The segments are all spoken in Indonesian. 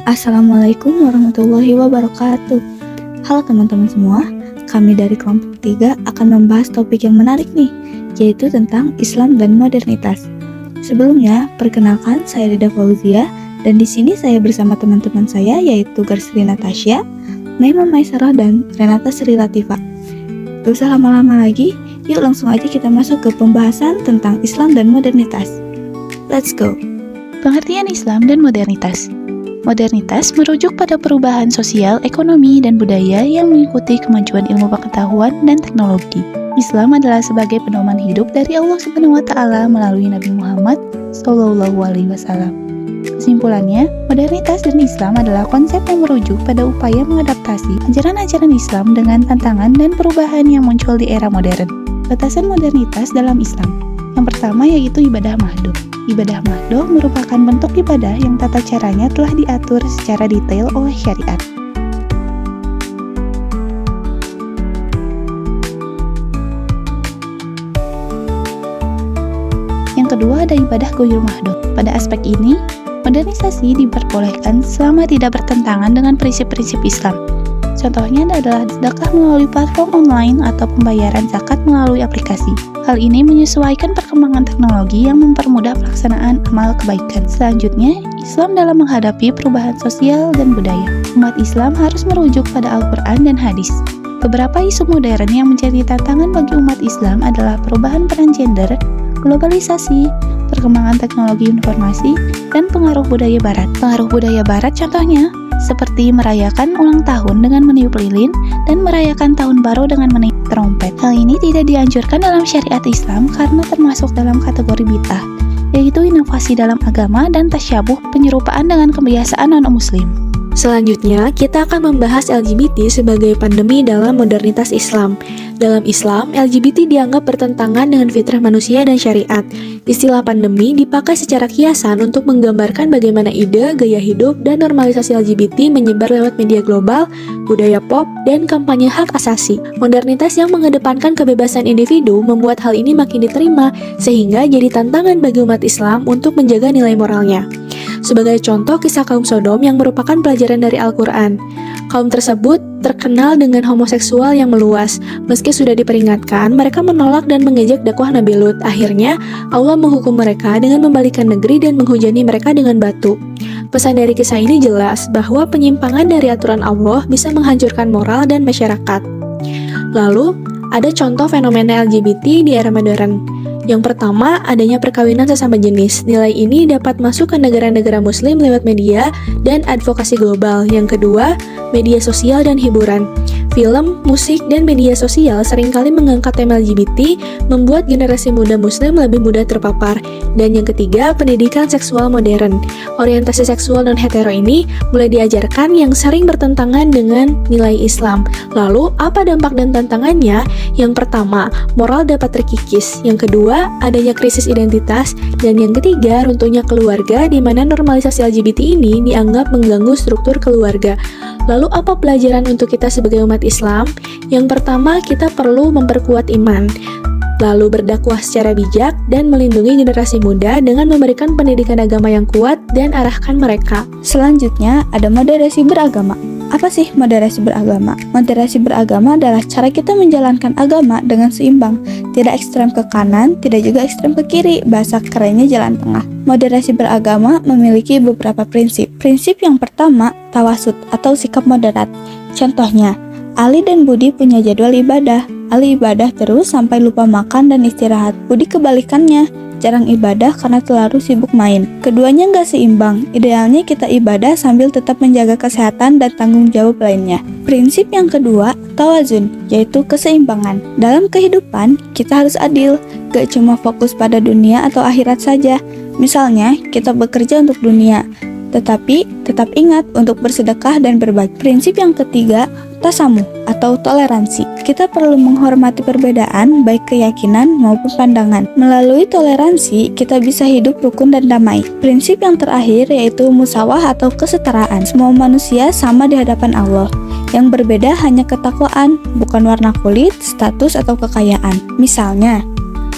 Assalamualaikum warahmatullahi wabarakatuh. Halo teman-teman semua, kami dari kelompok 3 akan membahas topik yang menarik nih, yaitu tentang Islam dan modernitas. Sebelumnya, perkenalkan saya Rida Fauzia, dan di sini saya bersama teman-teman saya yaitu Garsri Natasha, Naima Maisarah, dan Renata Sri Latifah. Gak usah lama-lama lagi, yuk langsung aja kita masuk ke pembahasan tentang Islam dan modernitas. Let's go! Pengertian Islam dan modernitas. Modernitas merujuk pada perubahan sosial, ekonomi, dan budaya yang mengikuti kemajuan ilmu pengetahuan dan teknologi. Islam adalah sebagai pedoman hidup dari Allah Subhanahu wa Ta'ala melalui Nabi Muhammad SAW. Kesimpulannya, modernitas dan Islam adalah konsep yang merujuk pada upaya mengadaptasi ajaran-ajaran Islam dengan tantangan dan perubahan yang muncul di era modern. Batasan modernitas dalam Islam. Yang pertama yaitu ibadah mahdoh. Ibadah mahdoh merupakan bentuk ibadah yang tata caranya telah diatur secara detail oleh syariat. Yang kedua ada ibadah ghairul mahdoh. Pada aspek ini, modernisasi diperbolehkan selama tidak bertentangan dengan prinsip-prinsip Islam. Contohnya adalah sedekah melalui platform online atau pembayaran zakat melalui aplikasi. Hal ini menyesuaikan perkembangan teknologi yang mempermudah pelaksanaan amal kebaikan. Selanjutnya, Islam dalam menghadapi perubahan sosial dan budaya. Umat Islam harus merujuk pada Al-Quran dan hadis. Beberapa isu modern yang menjadi tantangan bagi umat Islam adalah perubahan peran gender, globalisasi, perkembangan teknologi informasi, dan pengaruh budaya barat. Pengaruh budaya barat contohnya seperti merayakan ulang tahun dengan meniup lilin dan merayakan tahun baru dengan meniup trompet. Hal ini tidak dianjurkan dalam syariat Islam karena termasuk dalam kategori bid'ah, yaitu inovasi dalam agama dan tasyabuh penyerupaan dengan kebiasaan non-muslim. Selanjutnya, kita akan membahas LGBT sebagai pandemi dalam modernitas Islam. Dalam Islam, LGBT dianggap bertentangan dengan fitrah manusia dan syariat. Istilah pandemi dipakai secara kiasan untuk menggambarkan bagaimana ide, gaya hidup, dan normalisasi LGBT menyebar lewat media global, budaya pop, dan kampanye hak asasi. Modernitas yang mengedepankan kebebasan individu membuat hal ini makin diterima, sehingga jadi tantangan bagi umat Islam untuk menjaga nilai moralnya. Sebagai contoh kisah kaum Sodom yang merupakan pelajaran dari Al-Quran. Kaum tersebut terkenal dengan homoseksual yang meluas. Meski sudah diperingatkan, mereka menolak dan mengejek dakwah Nabi Lut. Akhirnya, Allah menghukum mereka dengan membalikan negeri dan menghujani mereka dengan batu. Pesan dari kisah ini jelas bahwa penyimpangan dari aturan Allah bisa menghancurkan moral dan masyarakat. Lalu, ada contoh fenomena LGBT di era modern. Yang pertama, adanya perkawinan sesama jenis. Nilai ini dapat masuk ke negara-negara muslim lewat media dan advokasi global. Yang kedua, media sosial dan hiburan. Film, musik, dan media sosial seringkali mengangkat tema LGBT, membuat generasi muda muslim lebih mudah terpapar. Dan yang ketiga, pendidikan seksual modern. Orientasi seksual non-hetero ini mulai diajarkan yang sering bertentangan dengan nilai Islam. Lalu, apa dampak dan tantangannya? Yang pertama, moral dapat terkikis. Yang kedua, adanya krisis identitas. Dan yang ketiga, runtuhnya keluarga, di mana normalisasi LGBT ini dianggap mengganggu struktur keluarga. Lalu apa pelajaran untuk kita sebagai umat Islam? Yang pertama, kita perlu memperkuat iman, lalu berdakwah secara bijak dan melindungi generasi muda dengan memberikan pendidikan agama yang kuat dan arahkan mereka. Selanjutnya, ada moderasi beragama. Apa sih moderasi beragama? Moderasi beragama adalah cara kita menjalankan agama dengan seimbang, tidak ekstrem ke kanan, tidak juga ekstrem ke kiri, bahasa kerennya jalan tengah. Moderasi beragama memiliki beberapa prinsip. Prinsip yang pertama, tawasud atau sikap moderat. Contohnya, Ali dan Budi punya jadwal ibadah. Ali ibadah terus sampai lupa makan dan istirahat. Budi kebalikannya, jarang ibadah karena terlalu sibuk main. Keduanya nggak seimbang. Idealnya kita ibadah sambil tetap menjaga kesehatan dan tanggung jawab lainnya. Prinsip yang kedua, tawazun, yaitu keseimbangan. Dalam kehidupan, kita harus adil, gak cuma fokus pada dunia atau akhirat saja. Misalnya, kita bekerja untuk dunia, tetapi tetap ingat untuk bersedekah dan berbagi. Prinsip yang ketiga, tasamuh atau toleransi. Kita perlu menghormati perbedaan, baik keyakinan maupun pandangan. Melalui toleransi, kita bisa hidup rukun dan damai. Prinsip yang terakhir yaitu musawah atau kesetaraan. Semua manusia sama di hadapan Allah. Yang berbeda hanya ketakwaan, bukan warna kulit, status, atau kekayaan. Misalnya,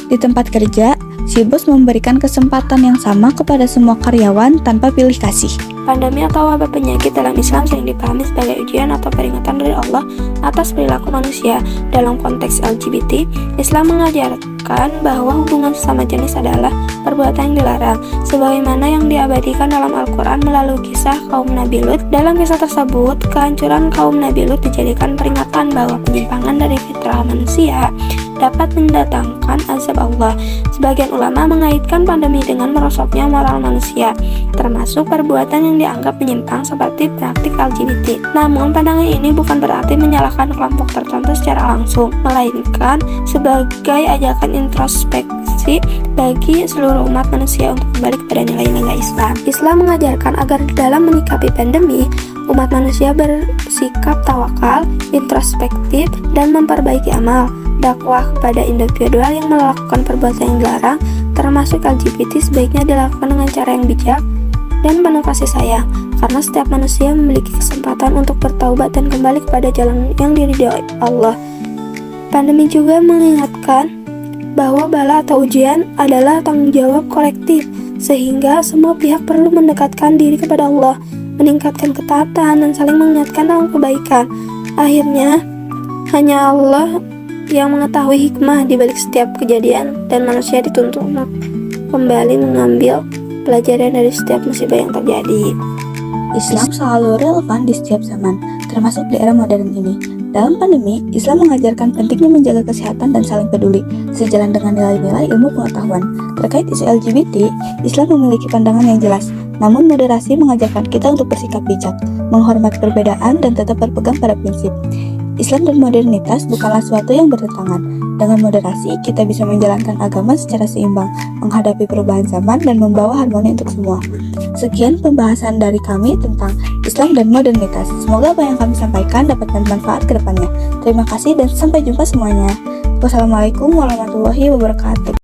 di tempat kerja, si bos memberikan kesempatan yang sama kepada semua karyawan tanpa pilih kasih. Pandemi atau wabah penyakit dalam Islam sering dipahami sebagai ujian atau peringatan dari Allah atas perilaku manusia. Dalam konteks LGBT, Islam mengajarkan bahwa hubungan sesama jenis adalah perbuatan yang dilarang, sebagaimana yang diabadikan dalam Al-Quran melalui kisah kaum Nabi Lut. Dalam kisah tersebut, kehancuran kaum Nabi Lut dijadikan peringatan bahwa penyimpangan dari fitrah manusia dapat mendatangkan azab Allah. Sebagian ulama mengaitkan pandemi dengan merosotnya moral manusia, termasuk perbuatan yang dianggap menyimpang seperti praktik LGBT. Namun, pandangan ini bukan berarti menyalahkan kelompok tertentu secara langsung, melainkan sebagai ajakan introspeksi bagi seluruh umat manusia untuk kembali kepada nilai-nilai Islam. Islam mengajarkan agar dalam menyikapi pandemi, umat manusia bersikap tawakal, introspektif, dan memperbaiki amal. Dakwah kepada individual yang melakukan perbuatan yang dilarang, termasuk LGBT, sebaiknya dilakukan dengan cara yang bijak dan penuh kasih sayang, karena setiap manusia memiliki kesempatan untuk bertaubat dan kembali kepada jalan yang diridhoi Allah. Pandemi juga mengingatkan bahwa bala atau ujian adalah tanggung jawab kolektif, sehingga semua pihak perlu mendekatkan diri kepada Allah, meningkatkan ketaatan, dan saling mengingatkan dalam kebaikan. Akhirnya, hanya Allah yang mengetahui hikmah di balik setiap kejadian, dan manusia dituntut untuk kembali mengambil pelajaran dari setiap musibah yang terjadi. Islam selalu relevan di setiap zaman, termasuk di era modern ini. Dalam pandemi, Islam mengajarkan pentingnya menjaga kesehatan dan saling peduli, sejalan dengan nilai-nilai ilmu pengetahuan. Terkait isu LGBT, Islam memiliki pandangan yang jelas, namun moderasi mengajarkan kita untuk bersikap bijak, menghormati perbedaan, dan tetap berpegang pada prinsip. Islam dan modernitas bukanlah suatu yang bertentangan. Dengan moderasi, kita bisa menjalankan agama secara seimbang, menghadapi perubahan zaman, dan membawa harmoni untuk semua. Sekian pembahasan dari kami tentang Islam dan modernitas. Semoga apa yang kami sampaikan dapat bermanfaat ke depannya. Terima kasih dan sampai jumpa semuanya. Wassalamualaikum warahmatullahi wabarakatuh.